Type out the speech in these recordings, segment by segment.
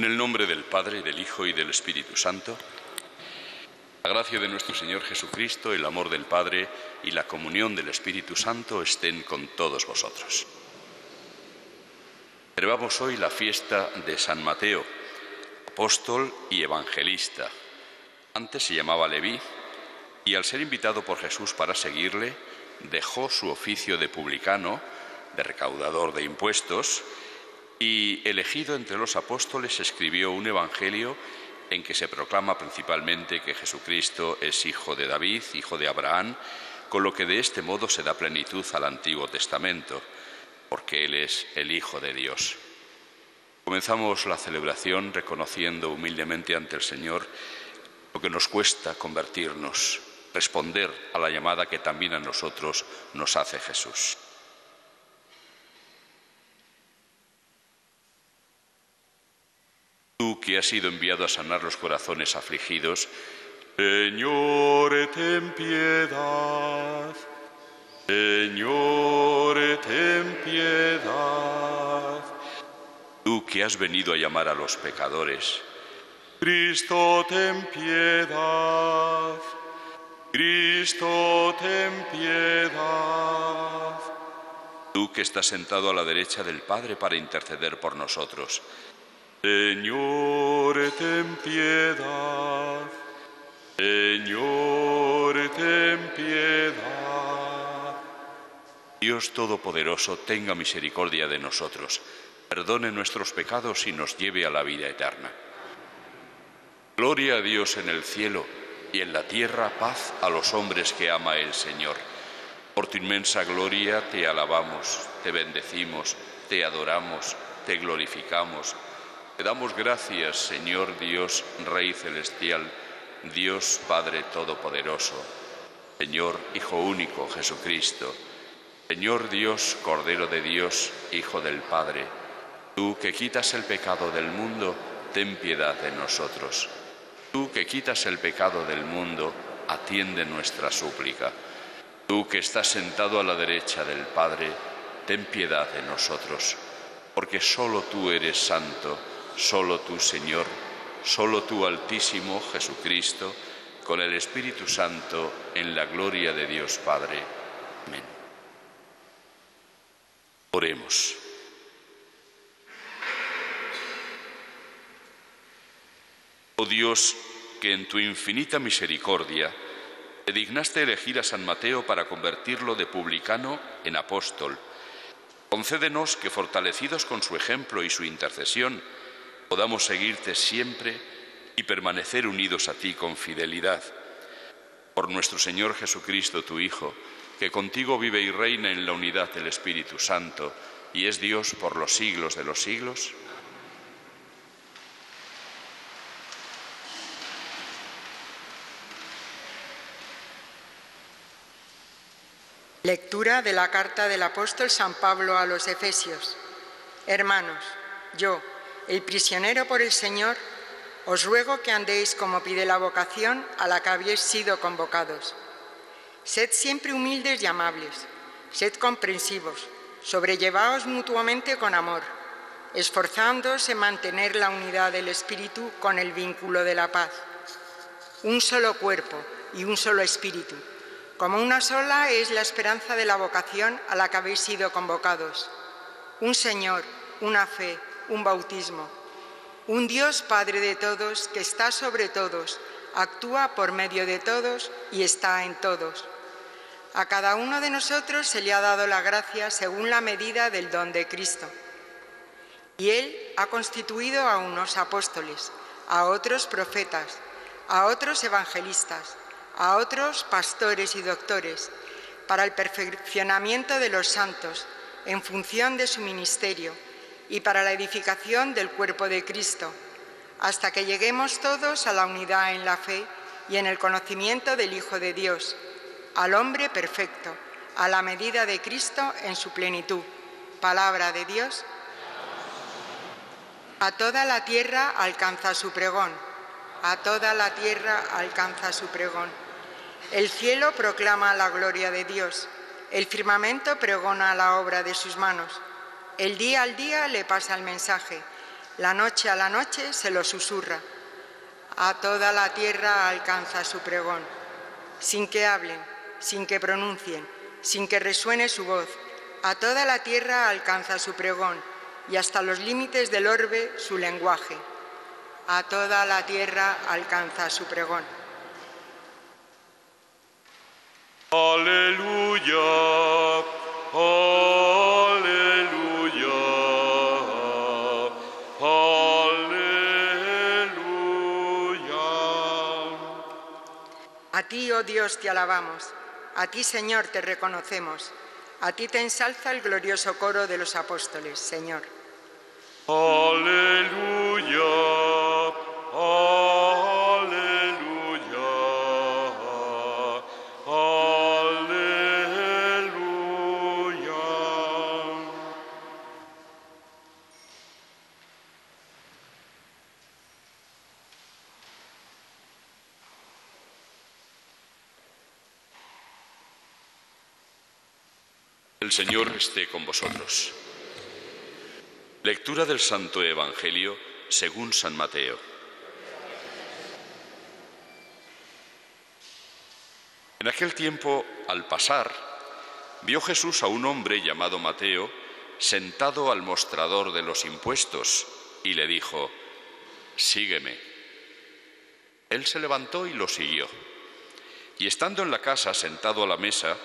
el nombre del Padre, del Hijo y del Espíritu Santo. La gracia de nuestro Señor Jesucristo, el amor del Padre y la comunión del Espíritu Santo estén con todos vosotros. Celebramos hoy la fiesta de San Mateo, apóstol y evangelista. Antes se llamaba Leví y al ser invitado por Jesús para seguirle, dejó su oficio de publicano, de recaudador de impuestos, y elegido entre los apóstoles escribió un evangelio en que se proclama principalmente que Jesucristo es hijo de David, hijo de Abraham, con lo que de este modo se da plenitud al Antiguo Testamento, porque Él es el Hijo de Dios. Comenzamos la celebración reconociendo humildemente ante el Señor lo que nos cuesta convertirnos, responder a la llamada que también a nosotros nos hace Jesús. Tú que has sido enviado a sanar los corazones afligidos, Señor, ten piedad. Señor, ten piedad. Tú que has venido a llamar a los pecadores, Cristo, ten piedad. Cristo, ten piedad. Tú que estás sentado a la derecha del Padre para interceder por nosotros, Señor, ten piedad. Señor, ten piedad. Dios Todopoderoso, tenga misericordia de nosotros, perdone nuestros pecados y nos lleve a la vida eterna. Gloria a Dios en el cielo y en la tierra paz a los hombres que ama el Señor. Por tu inmensa gloria te alabamos, te bendecimos, te adoramos, te glorificamos. Te damos gracias, Señor Dios, Rey celestial, Dios Padre Todopoderoso, Señor Hijo único Jesucristo, Señor Dios, Cordero de Dios, Hijo del Padre, tú que quitas el pecado del mundo, ten piedad de nosotros. Tú que quitas el pecado del mundo, atiende nuestra súplica. Tú que estás sentado a la derecha del Padre, ten piedad de nosotros, porque solo tú eres santo, solo tú, Señor, solo tú, Altísimo Jesucristo, con el Espíritu Santo, en la gloria de Dios Padre. Amén. Oremos. Oh Dios, que en tu infinita misericordia te dignaste elegir a San Mateo para convertirlo de publicano en apóstol, concédenos que, fortalecidos con su ejemplo y su intercesión, podamos seguirte siempre y permanecer unidos a ti con fidelidad. Por nuestro Señor Jesucristo, tu Hijo, que contigo vive y reina en la unidad del Espíritu Santo y es Dios por los siglos de los siglos. Lectura de la carta del apóstol San Pablo a los Efesios. Hermanos, yo, el prisionero por el Señor, os ruego que andéis como pide la vocación a la que habéis sido convocados. Sed siempre humildes y amables, sed comprensivos, sobrellevaos mutuamente con amor, esforzándoos en mantener la unidad del Espíritu con el vínculo de la paz. Un solo cuerpo y un solo Espíritu, como una sola es la esperanza de la vocación a la que habéis sido convocados. Un Señor, una fe, un bautismo, un Dios Padre de todos, que está sobre todos, actúa por medio de todos y está en todos. A cada uno de nosotros se le ha dado la gracia según la medida del don de Cristo. Y Él ha constituido a unos apóstoles, a otros profetas, a otros evangelistas, a otros pastores y doctores, para el perfeccionamiento de los santos, en función de su ministerio, y para la edificación del cuerpo de Cristo, hasta que lleguemos todos a la unidad en la fe y en el conocimiento del Hijo de Dios, al hombre perfecto, a la medida de Cristo en su plenitud. Palabra de Dios. A toda la tierra alcanza su pregón, a toda la tierra alcanza su pregón. El cielo proclama la gloria de Dios, el firmamento pregona la obra de sus manos. El día al día le pasa el mensaje, La noche a la noche se lo susurra. A toda la tierra alcanza su pregón. Sin que hablen, sin que pronuncien, sin que resuene su voz, a toda la tierra alcanza su pregón y hasta los límites del orbe su lenguaje. A toda la tierra alcanza su pregón. Aleluya, aleluya, aleluya. A ti, oh Dios, te alabamos. A ti, Señor, te reconocemos. A ti te ensalza el glorioso coro de los apóstoles, Señor. Aleluya, aleluya, aleluya. El Señor esté con vosotros. Lectura del Santo Evangelio según San Mateo. En aquel tiempo, al pasar, vio Jesús a un hombre llamado Mateo sentado al mostrador de los impuestos y le dijo: «Sígueme». Él se levantó y lo siguió. Y estando en la casa, sentado a la mesa,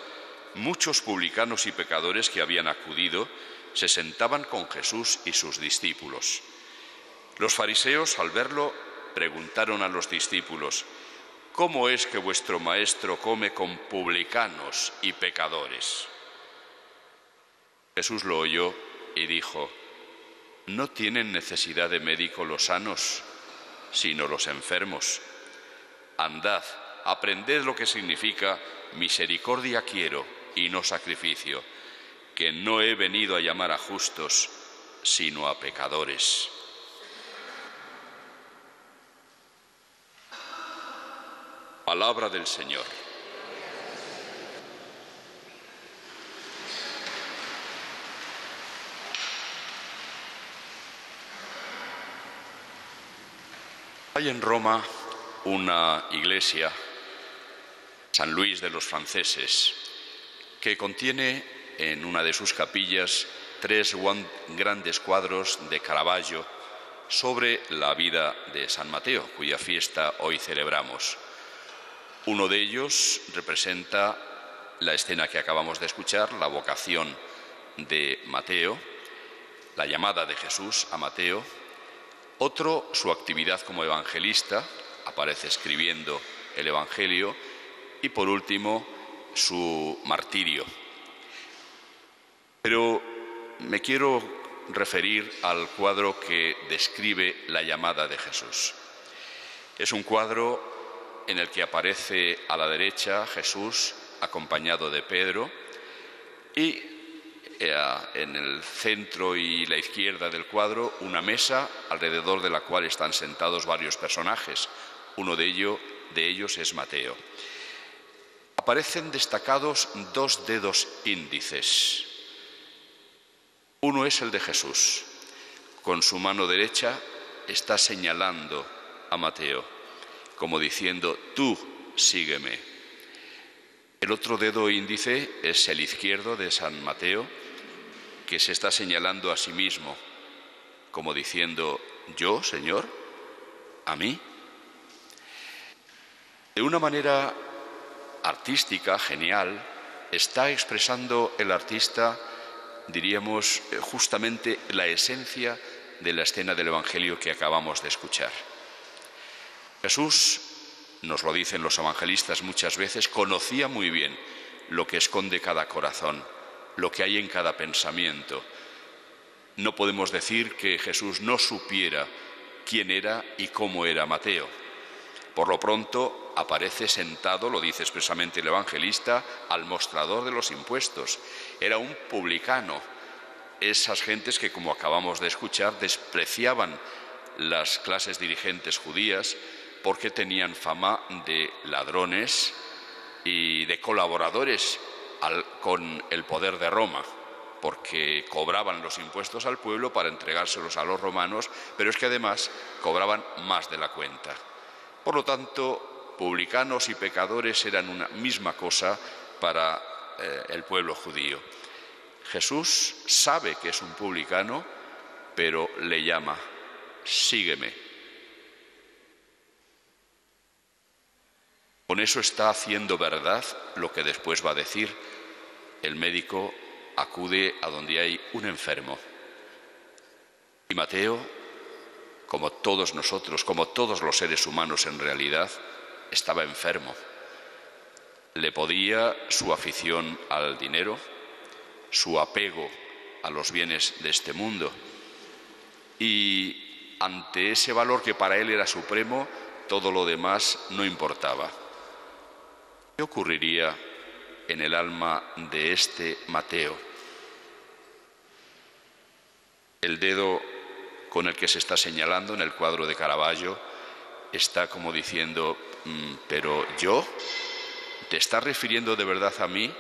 muchos publicanos y pecadores que habían acudido se sentaban con Jesús y sus discípulos. Los fariseos, al verlo, preguntaron a los discípulos: «¿Cómo es que vuestro maestro come con publicanos y pecadores?». Jesús lo oyó y dijo: «No tienen necesidad de médico los sanos, sino los enfermos. Andad, aprended lo que significa misericordia quiero y no sacrificio, que no he venido a llamar a justos, sino a pecadores». Palabra del Señor. Hay en Roma una iglesia, San Luis de los Franceses, que contiene en una de sus capillas 3 grandes cuadros de Caravaggio sobre la vida de San Mateo, cuya fiesta hoy celebramos. Uno de ellos representa la escena que acabamos de escuchar, la vocación de Mateo, la llamada de Jesús a Mateo. Otro, su actividad como evangelista, aparece escribiendo el Evangelio. Y por último, su martirio. Pero me quiero referir al cuadro que describe la llamada de Jesús. Es un cuadro en el que aparece a la derecha Jesús acompañado de Pedro y en el centro y la izquierda del cuadro una mesa alrededor de la cual están sentados varios personajes. Uno de ellos es Mateo. Aparecen destacados 2 dedos índices. Uno es el de Jesús. Con su mano derecha está señalando a Mateo, como diciendo: «Tú sígueme». El otro dedo índice es el izquierdo de San Mateo, que se está señalando a sí mismo, como diciendo: «¿Yo, Señor? ¿A mí?». De una manera artística, genial, está expresando el artista, diríamos, justamente la esencia de la escena del Evangelio que acabamos de escuchar. Jesús, nos lo dicen los evangelistas muchas veces, conocía muy bien lo que esconde cada corazón, lo que hay en cada pensamiento. No podemos decir que Jesús no supiera quién era y cómo era Mateo. Por lo pronto aparece sentado, lo dice expresamente el evangelista, al mostrador de los impuestos. Era un publicano. Esas gentes que, como acabamos de escuchar, despreciaban las clases dirigentes judías porque tenían fama de ladrones y de colaboradores con el poder de Roma. porque cobraban los impuestos al pueblo para entregárselos a los romanos, pero es que además cobraban más de la cuenta. Por lo tanto, publicanos y pecadores eran una misma cosa para el pueblo judío. Jesús sabe que es un publicano, pero le llama: sígueme. Con eso está haciendo verdad lo que después va a decir. El médico acude a donde hay un enfermo. Y Mateo, como todos nosotros, como todos los seres humanos en realidad, estaba enfermo. Le podía su afición al dinero, su apego a los bienes de este mundo. Y ante ese valor que para él era supremo, todo lo demás no importaba. ¿Qué ocurriría en el alma de este Mateo? El dedo con el que se está señalando en el cuadro de Caravaggio está como diciendo: ¿pero yo? ¿Te estás refiriendo de verdad a mí?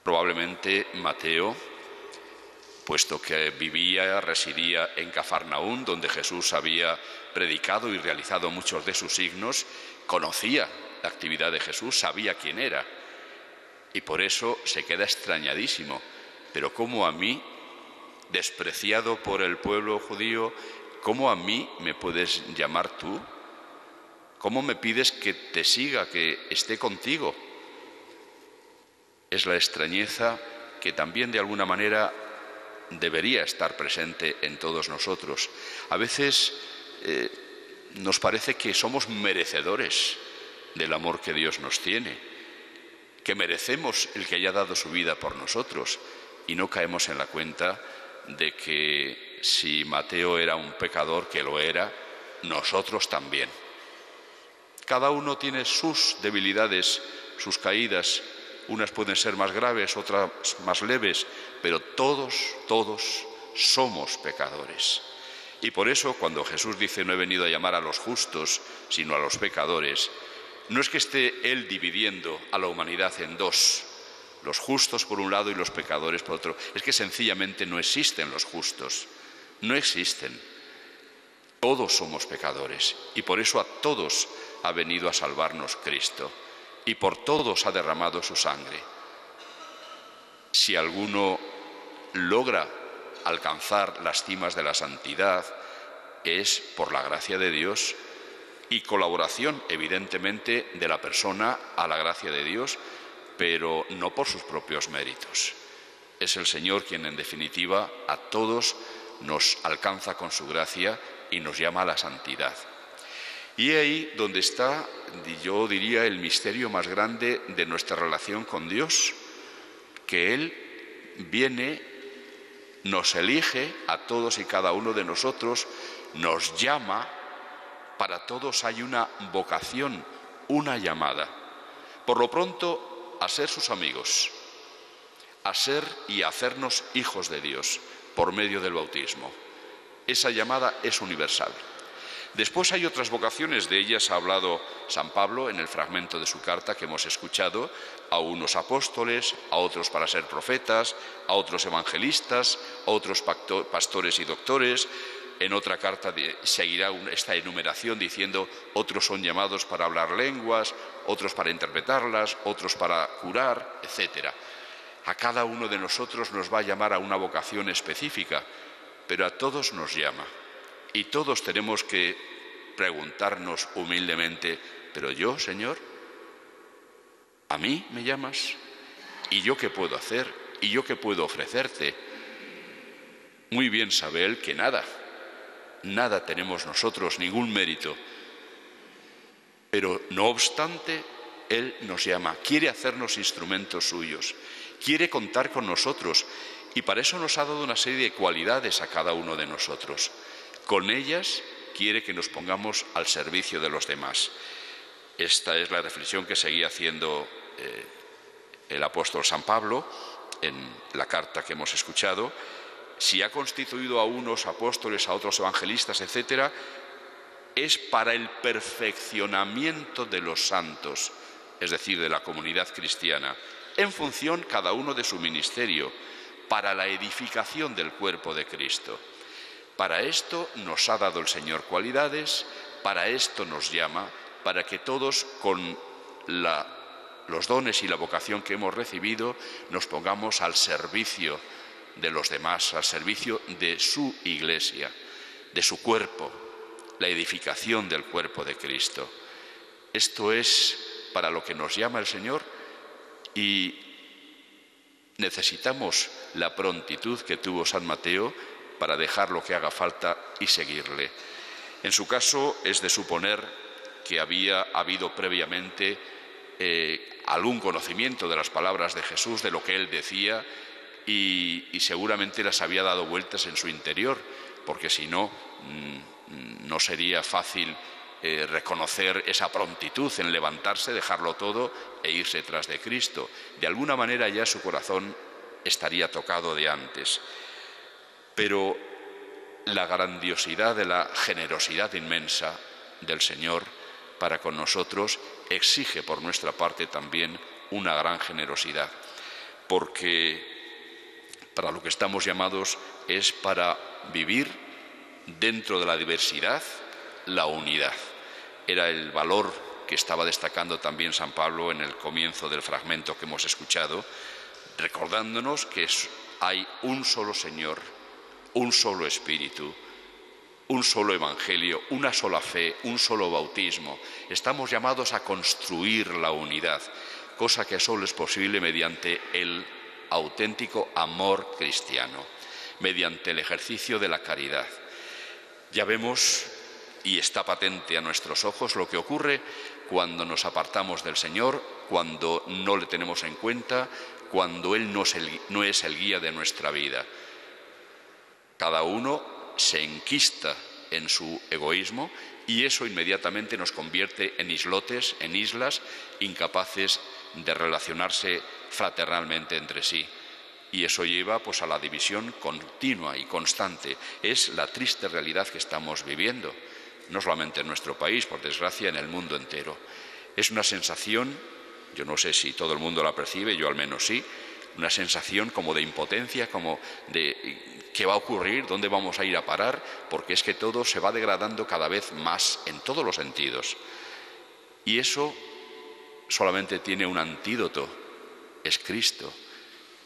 Probablemente Mateo, puesto que residía en Cafarnaún, donde Jesús había predicado y realizado muchos de sus signos, conocía la actividad de Jesús, sabía quién era, y por eso se queda extrañadísimo. Pero ¿cómo a mí, despreciado por el pueblo judío, cómo a mí me puedes llamar tú? ¿Cómo me pides que te siga, que esté contigo? Es la extrañeza que también de alguna manera debería estar presente en todos nosotros. A veces nos parece que somos merecedores del amor que Dios nos tiene, que merecemos el que haya dado su vida por nosotros, y no caemos en la cuenta de que si Mateo era un pecador, que lo era, nosotros también. Cada uno tiene sus debilidades, sus caídas. Unas pueden ser más graves, otras más leves, pero todos somos pecadores. Y por eso, cuando Jesús dice: no he venido a llamar a los justos, sino a los pecadores, no es que esté Él dividiendo a la humanidad en dos, los justos por un lado y los pecadores por otro. Es que sencillamente no existen los justos, no existen. Todos somos pecadores, y por eso a todos ha venido a salvarnos Cristo, y por todos ha derramado su sangre. Si alguno logra alcanzar las cimas de la santidad, es por la gracia de Dios y colaboración, evidentemente, de la persona a la gracia de Dios, pero no por sus propios méritos. Es el Señor quien, en definitiva, a todos nos alcanza con su gracia y nos llama a la santidad. Y ahí donde está, yo diría, el misterio más grande de nuestra relación con Dios, que Él viene, nos elige a todos y cada uno de nosotros, nos llama. Para todos hay una vocación, una llamada. Por lo pronto, a ser sus amigos, a ser y a hacernos hijos de Dios por medio del bautismo. Esa llamada es universal. Después hay otras vocaciones, de ellas ha hablado San Pablo en el fragmento de su carta que hemos escuchado: a unos apóstoles, a otros para ser profetas, a otros evangelistas, a otros pastores y doctores. En otra carta seguirá esta enumeración diciendo: otros son llamados para hablar lenguas, otros para interpretarlas, otros para curar, etc. A cada uno de nosotros nos va a llamar a una vocación específica, pero a todos nos llama. Y todos tenemos que preguntarnos humildemente: ¿pero yo, Señor? ¿A mí me llamas? ¿Y yo qué puedo hacer? ¿Y yo qué puedo ofrecerte? Muy bien sabe Él que nada tenemos nosotros, ningún mérito. Pero no obstante, Él nos llama, quiere hacernos instrumentos suyos, quiere contar con nosotros, y para eso nos ha dado una serie de cualidades a cada uno de nosotros. Con ellas quiere que nos pongamos al servicio de los demás. Esta es la reflexión que seguía haciendo el apóstol San Pablo en la carta que hemos escuchado. Si ha constituido a unos apóstoles, a otros evangelistas, etc., es para el perfeccionamiento de los santos, es decir, de la comunidad cristiana. en función cada uno de su ministerio, para la edificación del cuerpo de Cristo. Para esto nos ha dado el Señor cualidades, para esto nos llama, para que todos con los dones y la vocación que hemos recibido nos pongamos al servicio de los demás, al servicio de su Iglesia, de su cuerpo, la edificación del cuerpo de Cristo. Esto es para lo que nos llama el Señor y necesitamos la prontitud que tuvo San Mateo para dejar lo que haga falta y seguirle. En su caso es de suponer que había habido previamente algún conocimiento de las palabras de Jesús, de lo que él decía, y seguramente las había dado vueltas en su interior, porque si no, no sería fácil reconocer esa prontitud en levantarse, dejarlo todo e irse tras de Cristo. De alguna manera ya su corazón estaría tocado de antes. Pero la grandiosidad de la generosidad inmensa del Señor para con nosotros exige por nuestra parte también una gran generosidad, porque para lo que estamos llamados es para vivir dentro de la diversidad la unidad. Era el valor que estaba destacando también San Pablo en el comienzo del fragmento que hemos escuchado, recordándonos que hay un solo Señor, un solo Espíritu, un solo Evangelio, una sola fe, un solo bautismo. Estamos llamados a construir la unidad, cosa que solo es posible mediante el auténtico amor cristiano, mediante el ejercicio de la caridad. Ya vemos, y está patente a nuestros ojos, lo que ocurre cuando nos apartamos del Señor, cuando no le tenemos en cuenta, cuando Él no es el guía de nuestra vida. Cada uno se enquista en su egoísmo y eso inmediatamente nos convierte en islotes, en islas, incapaces de relacionarse fraternalmente entre sí. Y eso lleva pues a la división continua y constante. Es la triste realidad que estamos viviendo, no solamente en nuestro país, por desgracia, en el mundo entero. Es una sensación, yo no sé si todo el mundo la percibe, yo al menos sí, una sensación como de impotencia, como de ¿qué va a ocurrir? ¿Dónde vamos a ir a parar? Porque es que todo se va degradando cada vez más en todos los sentidos. Y eso solamente tiene un antídoto, es Cristo.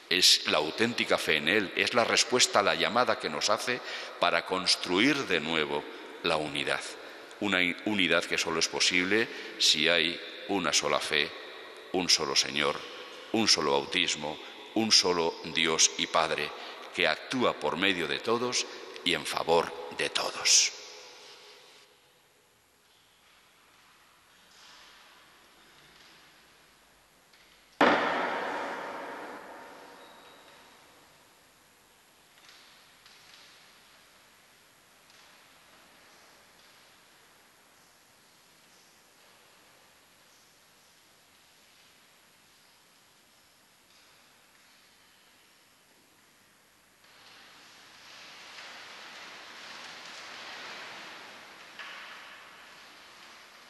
Es la auténtica fe en Él, es la respuesta a la llamada que nos hace para construir de nuevo la unidad. Una unidad que solo es posible si hay una sola fe, un solo Señor, un solo bautismo, un solo Dios y Padre, que actúa por medio de todos y en favor de todos.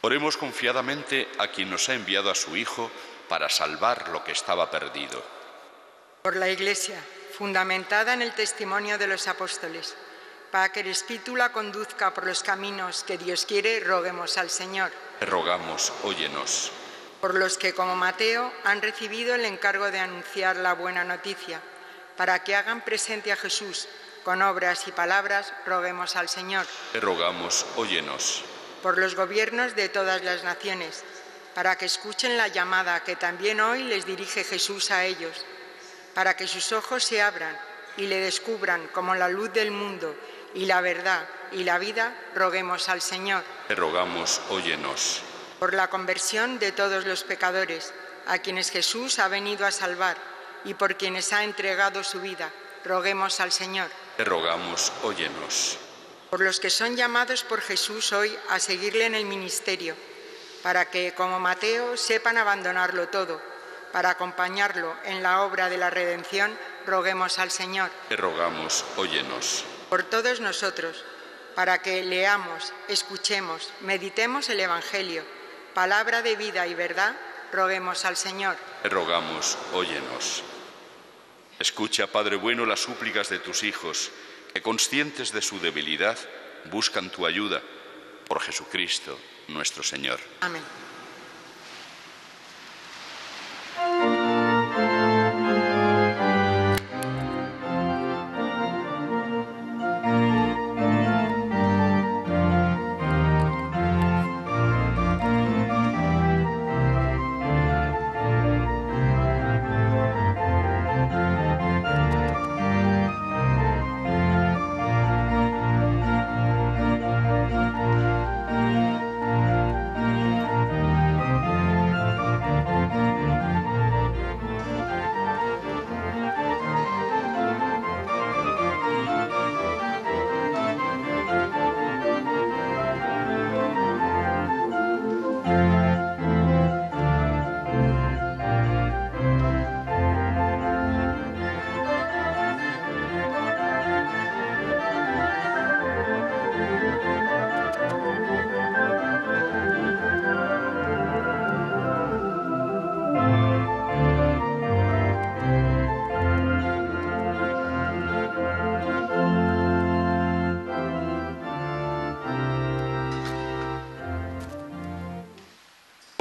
Oremos confiadamente a quien nos ha enviado a su Hijo para salvar lo que estaba perdido. Por la Iglesia, fundamentada en el testimonio de los apóstoles, para que el Espíritu la conduzca por los caminos que Dios quiere, roguemos al Señor. Te rogamos, óyenos. Por los que, como Mateo, han recibido el encargo de anunciar la buena noticia, para que hagan presente a Jesús con obras y palabras, roguemos al Señor. Te rogamos, óyenos. Por los gobiernos de todas las naciones, para que escuchen la llamada que también hoy les dirige Jesús a ellos, para que sus ojos se abran y le descubran como la luz del mundo y la verdad y la vida, roguemos al Señor. Te rogamos, óyenos. Por la conversión de todos los pecadores, a quienes Jesús ha venido a salvar y por quienes ha entregado su vida, roguemos al Señor. Te rogamos, óyenos. Por los que son llamados por Jesús hoy a seguirle en el ministerio, para que, como Mateo, sepan abandonarlo todo, para acompañarlo en la obra de la redención, roguemos al Señor. Te rogamos, óyenos. Por todos nosotros, para que leamos, escuchemos, meditemos el Evangelio, palabra de vida y verdad, Roguemos al Señor. Te rogamos, óyenos. Escucha, Padre bueno, las súplicas de tus hijos, que conscientes de su debilidad, buscan tu ayuda. Por Jesucristo, nuestro Señor. Amén.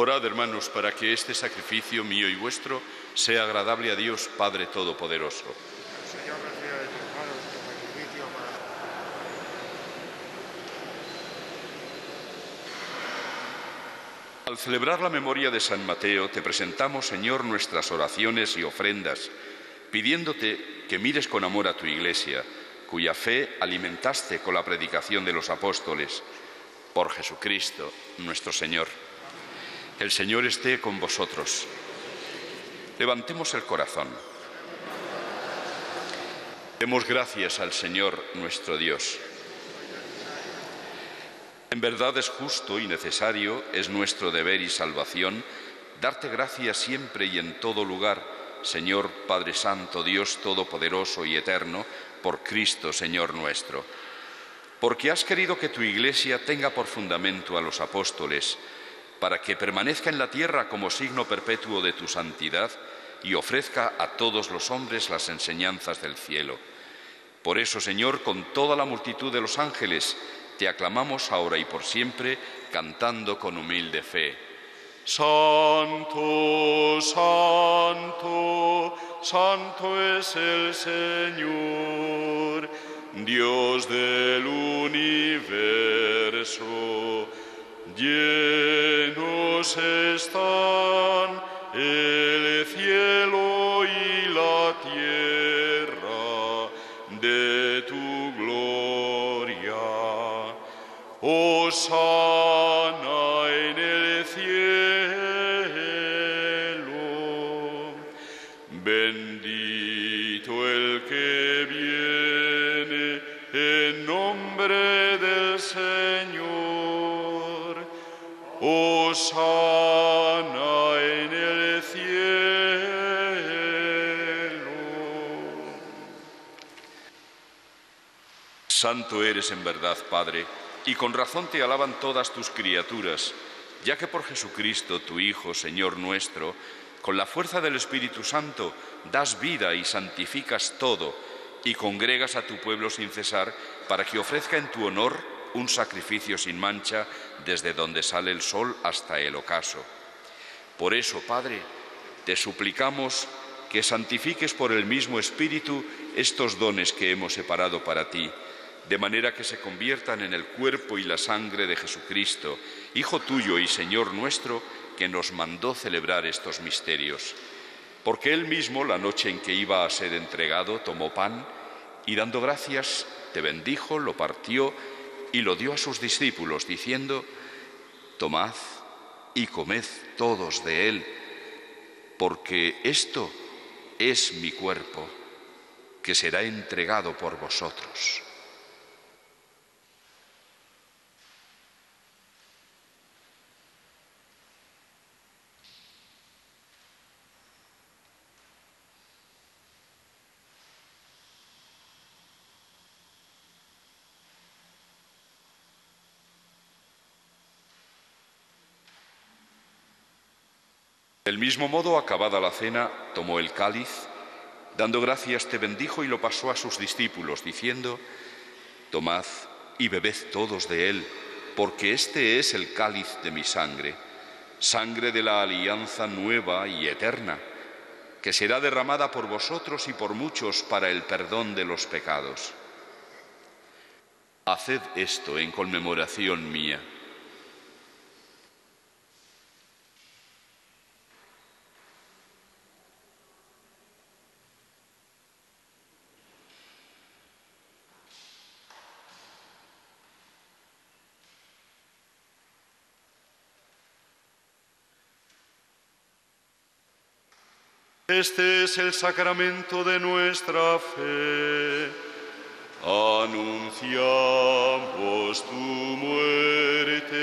Orad, hermanos, para que este sacrificio mío y vuestro sea agradable a Dios, Padre Todopoderoso. El Señor reciba de tus manos este sacrificio para... Al celebrar la memoria de San Mateo, te presentamos, Señor, nuestras oraciones y ofrendas, pidiéndote que mires con amor a tu Iglesia, cuya fe alimentaste con la predicación de los apóstoles. Por Jesucristo, nuestro Señor. El Señor esté con vosotros. Levantemos el corazón. Demos gracias al Señor nuestro Dios. En verdad es justo y necesario, es nuestro deber y salvación, darte gracias siempre y en todo lugar, Señor Padre Santo, Dios Todopoderoso y Eterno, por Cristo, Señor nuestro. Porque has querido que tu Iglesia tenga por fundamento a los apóstoles, para que permanezca en la tierra como signo perpetuo de tu santidad y ofrezca a todos los hombres las enseñanzas del cielo. Por eso, Señor, con toda la multitud de los ángeles, te aclamamos ahora y por siempre, cantando con humilde fe. Santo, santo, santo es el Señor, Dios del universo. Llenos están el cielo y la tierra de tu gloria. Hosana en el cielo. Bendito el que viene en nombre del Señor. Hosana en el cielo. Santo eres en verdad, Padre, y con razón te alaban todas tus criaturas, ya que por Jesucristo, tu Hijo, Señor nuestro, con la fuerza del Espíritu Santo, das vida y santificas todo, y congregas a tu pueblo sin cesar, para que ofrezca en tu honor un sacrificio sin mancha desde donde sale el sol hasta el ocaso. Por eso, Padre, te suplicamos que santifiques por el mismo Espíritu estos dones que hemos separado para ti, de manera que se conviertan en el cuerpo y la sangre de Jesucristo, Hijo tuyo y Señor nuestro, que nos mandó celebrar estos misterios. Porque Él mismo, la noche en que iba a ser entregado, tomó pan y dando gracias, te bendijo, lo partió y lo dio a sus discípulos, diciendo: tomad y comed todos de él, porque esto es mi cuerpo, que será entregado por vosotros. Del mismo modo, acabada la cena, tomó el cáliz, dando gracias te bendijo y lo pasó a sus discípulos, diciendo: tomad y bebed todos de él, porque este es el cáliz de mi sangre, sangre de la alianza nueva y eterna, que será derramada por vosotros y por muchos para el perdón de los pecados. Haced esto en conmemoración mía. Este es el sacramento de nuestra fe. Anunciamos tu muerte,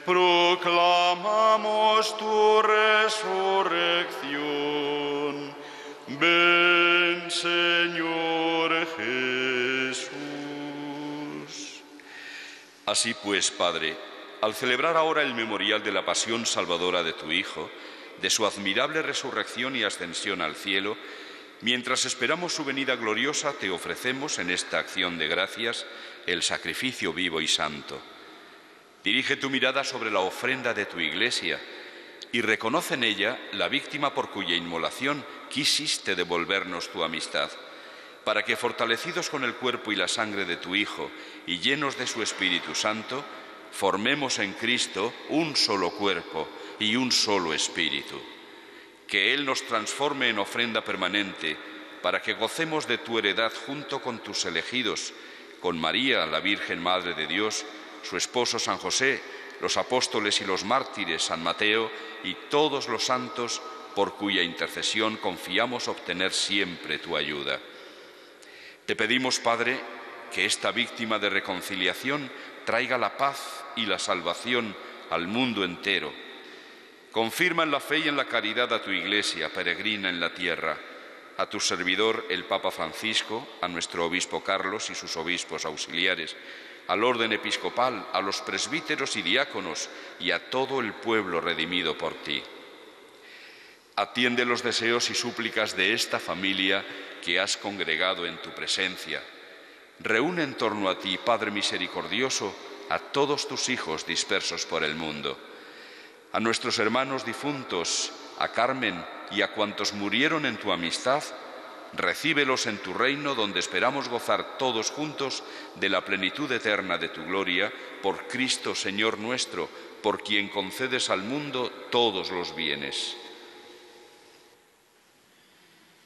proclamamos tu resurrección. Ven, Señor Jesús. Así pues, Padre, al celebrar ahora el memorial de la pasión salvadora de tu Hijo, de su admirable resurrección y ascensión al cielo, mientras esperamos su venida gloriosa, te ofrecemos en esta acción de gracias el sacrificio vivo y santo. Dirige tu mirada sobre la ofrenda de tu Iglesia y reconoce en ella la víctima por cuya inmolación quisiste devolvernos tu amistad, para que, fortalecidos con el cuerpo y la sangre de tu Hijo y llenos de su Espíritu Santo, formemos en Cristo un solo cuerpo y un solo espíritu. Que Él nos transforme en ofrenda permanente, para que gocemos de tu heredad junto con tus elegidos, con María, la Virgen Madre de Dios, su esposo San José, los apóstoles y los mártires, San Mateo y todos los santos, por cuya intercesión confiamos obtener siempre tu ayuda. Te pedimos, Padre, que esta víctima de reconciliación traiga la paz y la salvación al mundo entero. Confirma en la fe y en la caridad a tu Iglesia, peregrina en la tierra, a tu servidor el Papa Francisco, a nuestro obispo Carlos y sus obispos auxiliares, al orden episcopal, a los presbíteros y diáconos y a todo el pueblo redimido por ti. Atiende los deseos y súplicas de esta familia que has congregado en tu presencia. Reúne en torno a ti, Padre misericordioso, a todos tus hijos dispersos por el mundo. A nuestros hermanos difuntos, a Carmen y a cuantos murieron en tu amistad, recíbelos en tu reino, donde esperamos gozar todos juntos de la plenitud eterna de tu gloria, por Cristo Señor nuestro, por quien concedes al mundo todos los bienes.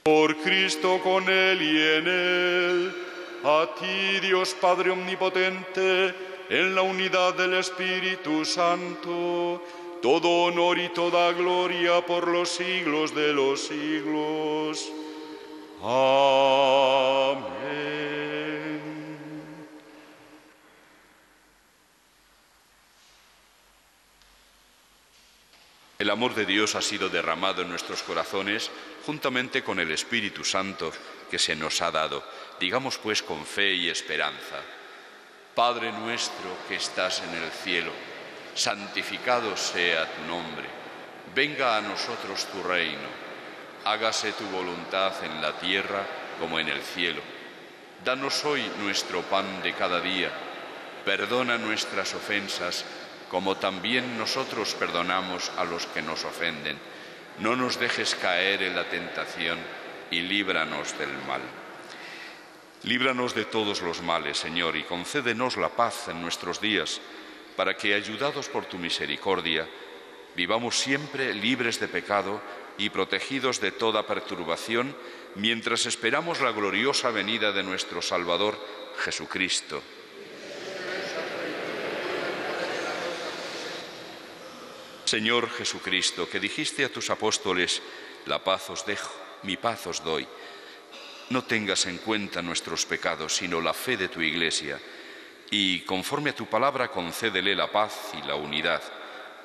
Por Cristo, con Él y en Él, a ti, Dios Padre Omnipotente, en la unidad del Espíritu Santo, todo honor y toda gloria por los siglos de los siglos. Amén. El amor de Dios ha sido derramado en nuestros corazones juntamente con el Espíritu Santo que se nos ha dado. Digamos pues con fe y esperanza: Padre nuestro que estás en el cielo, santificado sea tu nombre. Venga a nosotros tu reino. Hágase tu voluntad en la tierra como en el cielo. Danos hoy nuestro pan de cada día. Perdona nuestras ofensas, como también nosotros perdonamos a los que nos ofenden. No nos dejes caer en la tentación y líbranos del mal. Líbranos de todos los males, Señor, y concédenos la paz en nuestros días, para que, ayudados por tu misericordia, vivamos siempre libres de pecado y protegidos de toda perturbación, mientras esperamos la gloriosa venida de nuestro Salvador, Jesucristo. Señor Jesucristo, que dijiste a tus apóstoles: la paz os dejo, mi paz os doy, no tengas en cuenta nuestros pecados, sino la fe de tu Iglesia, y, conforme a tu palabra, concédele la paz y la unidad,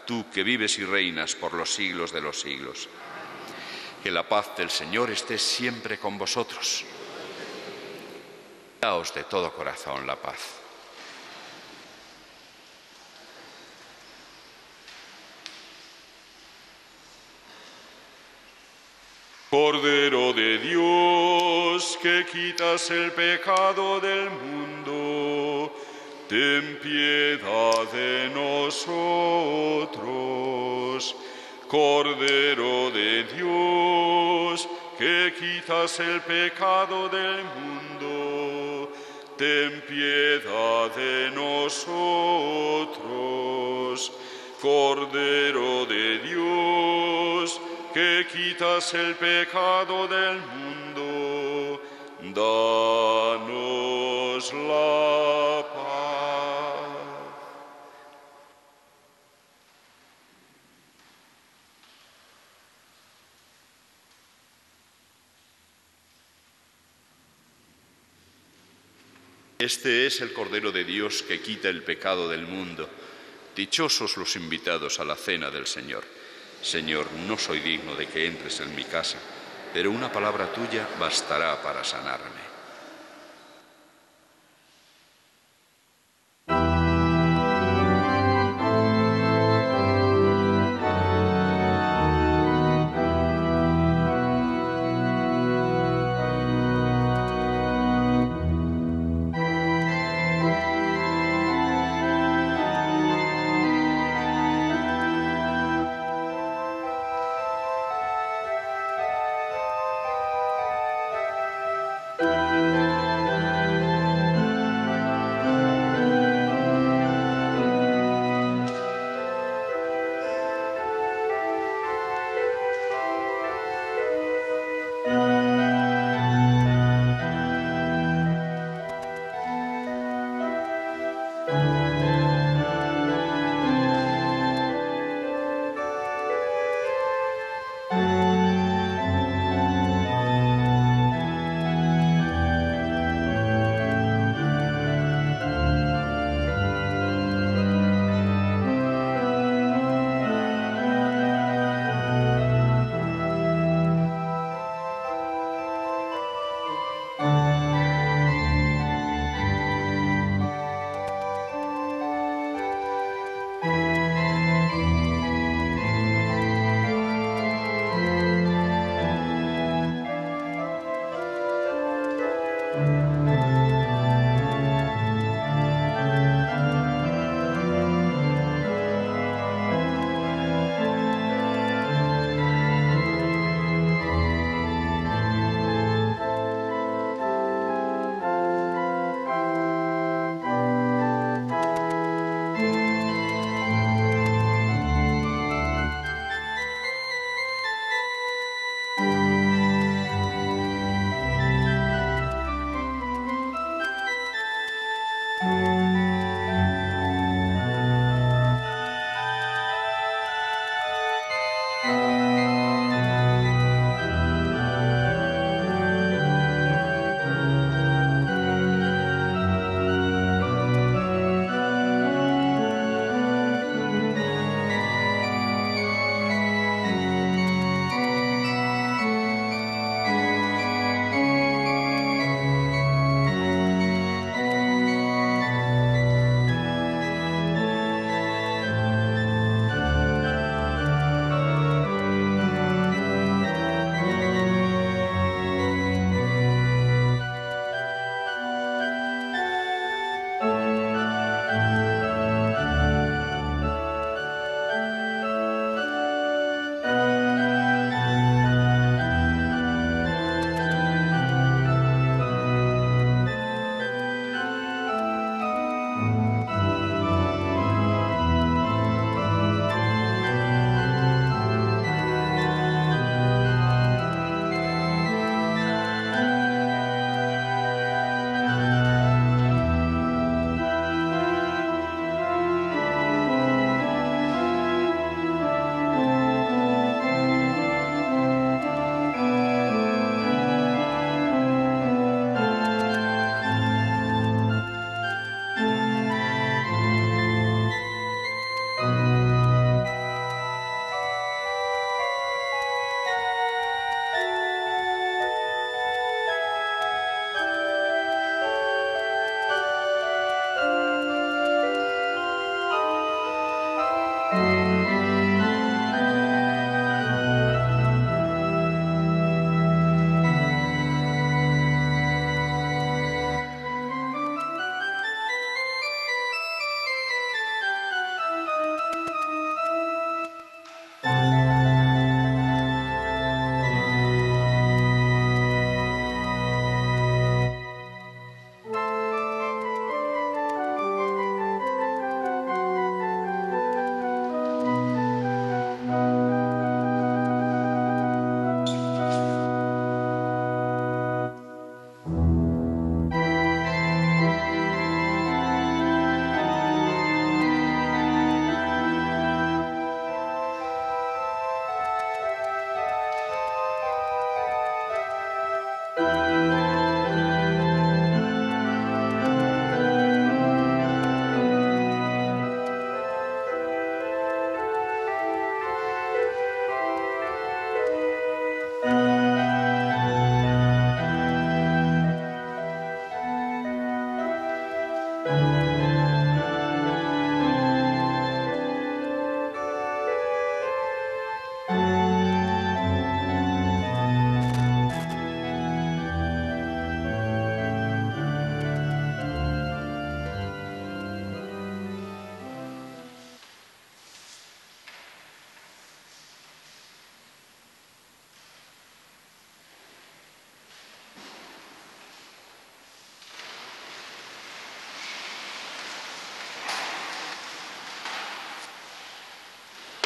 tú que vives y reinas por los siglos de los siglos. Que la paz del Señor esté siempre con vosotros. Daos de todo corazón la paz. Cordero de Dios, que quitas el pecado del mundo, ten piedad de nosotros. Cordero de Dios, que quitas el pecado del mundo, ten piedad de nosotros. Cordero de Dios, que quitas el pecado del mundo, danos la paz. Este es el Cordero de Dios que quita el pecado del mundo. Dichosos los invitados a la cena del Señor. Señor, no soy digno de que entres en mi casa, pero una palabra tuya bastará para sanarme.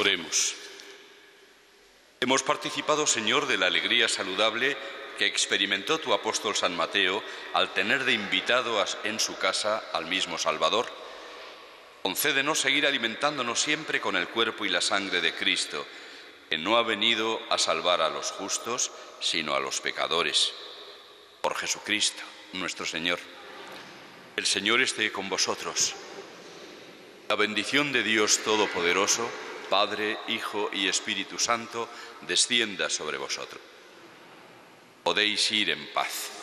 Oremos. Hemos participado, Señor, de la alegría saludable que experimentó tu apóstol San Mateo al tener de invitado en su casa al mismo Salvador. Concédenos seguir alimentándonos siempre con el cuerpo y la sangre de Cristo, que no ha venido a salvar a los justos, sino a los pecadores. Por Jesucristo, nuestro Señor. El Señor esté con vosotros. La bendición de Dios Todopoderoso, Padre, Hijo y Espíritu Santo, descienda sobre vosotros. Podéis ir en paz.